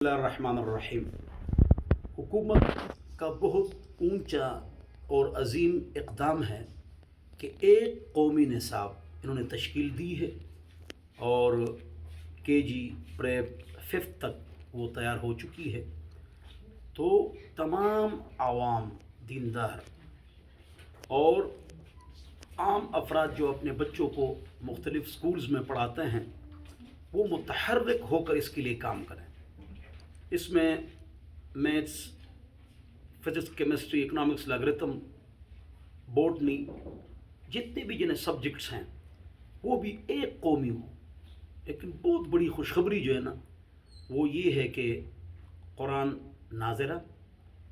الرحیم حکومت کا بہت اونچا اور عظیم اقدام ہے کہ ایک قومی نصاب انہوں نے تشکیل دی ہے اور KG پریپ 5 تک وہ تیار ہو چکی ہے۔ تو تمام عوام، دیندار اور عام افراد جو اپنے بچوں کو مختلف سکولز میں پڑھاتے ہیں وہ متحرک ہو کر اس کے لیے کام کریں۔ اس میں maths, physics, chemistry, economics, logarithm, botany, جتنے بھی جنہیں سبجیکٹس ہیں وہ بھی ایک قومی ہو۔ لیکن بہت بڑی خوشخبری جو ہے نا وہ یہ ہے کہ قرآن ناظرہ،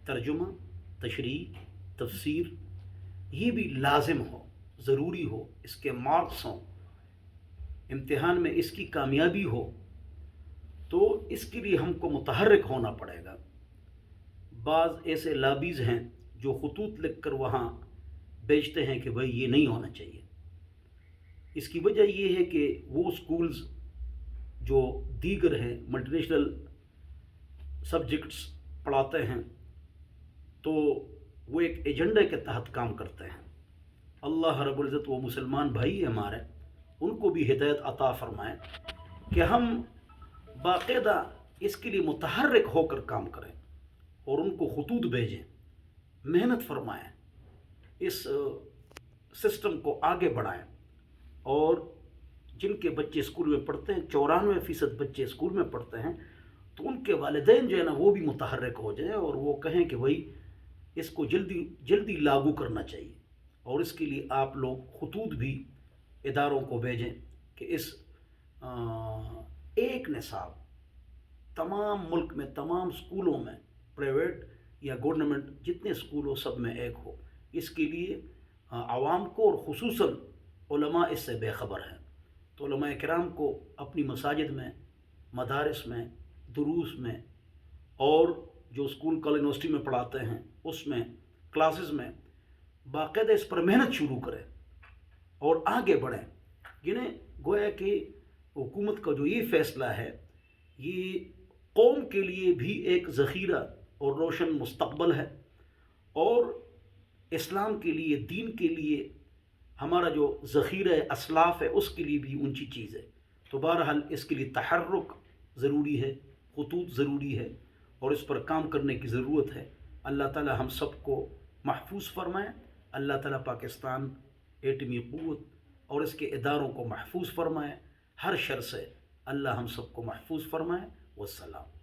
ترجمہ، تشریح، تفسیر یہ بھی لازم ہو، ضروری ہو، اس کے مارکس ہوں، امتحان میں اس کی کامیابی ہو، تو اس کے لیے ہم کو متحرک ہونا پڑے گا۔ بعض ایسے لابیز ہیں جو خطوط لکھ کر وہاں بیچتے ہیں کہ بھائی یہ نہیں ہونا چاہیے۔ اس کی وجہ یہ ہے کہ وہ سکولز جو دیگر ہیں، ملٹی نیشنل سبجیکٹس پڑھاتے ہیں، تو وہ ایک ایجنڈے کے تحت کام کرتے ہیں۔ اللہ رب العزت وہ مسلمان بھائی ہمارے، ان کو بھی ہدایت عطا فرمائے کہ ہم باقاعدہ اس کے لیے متحرک ہو کر کام کریں اور ان کو خطوط بھیجیں، محنت فرمائیں، اس سسٹم کو آگے بڑھائیں۔ اور جن کے بچے اسکول میں پڑھتے ہیں، 94% بچے اسکول میں پڑھتے ہیں، تو ان کے والدین جو ہے نا وہ بھی متحرک ہو جائیں اور وہ کہیں کہ بھائی اس کو جلدی جلدی لاگو کرنا چاہیے۔ اور اس کے لیے آپ لوگ خطوط بھی اداروں کو بھیجیں کہ اس ایک نصاب تمام ملک میں، تمام اسکولوں میں، پرائیویٹ یا گورنمنٹ جتنے اسکول ہو سب میں ایک ہو۔ اس کے لیے عوام کو اور خصوصاً علماء اس سے بے خبر ہیں، تو علماء کرام کو اپنی مساجد میں، مدارس میں، دروس میں اور جو اسکول کالج یونیورسٹی میں پڑھاتے ہیں اس میں، کلاسز میں باقاعدہ اس پر محنت شروع کریں اور آگے بڑھیں۔ جنہیں گویا کہ حکومت کا جو یہ فیصلہ ہے یہ قوم کے لیے بھی ایک ذخیرہ اور روشن مستقبل ہے، اور اسلام کے لیے، دین کے لیے ہمارا جو ذخیرہ اسلاف ہے اس کے لیے بھی اونچی چیز ہے۔ تو بہرحال اس کے لیے تحرک ضروری ہے، خطوط ضروری ہے اور اس پر کام کرنے کی ضرورت ہے۔ اللہ تعالی ہم سب کو محفوظ فرمائے۔ اللہ تعالی پاکستان ایٹمی قوت اور اس کے اداروں کو محفوظ فرمائے، ہر شر سے اللہ ہم سب کو محفوظ فرمائے۔ والسلام۔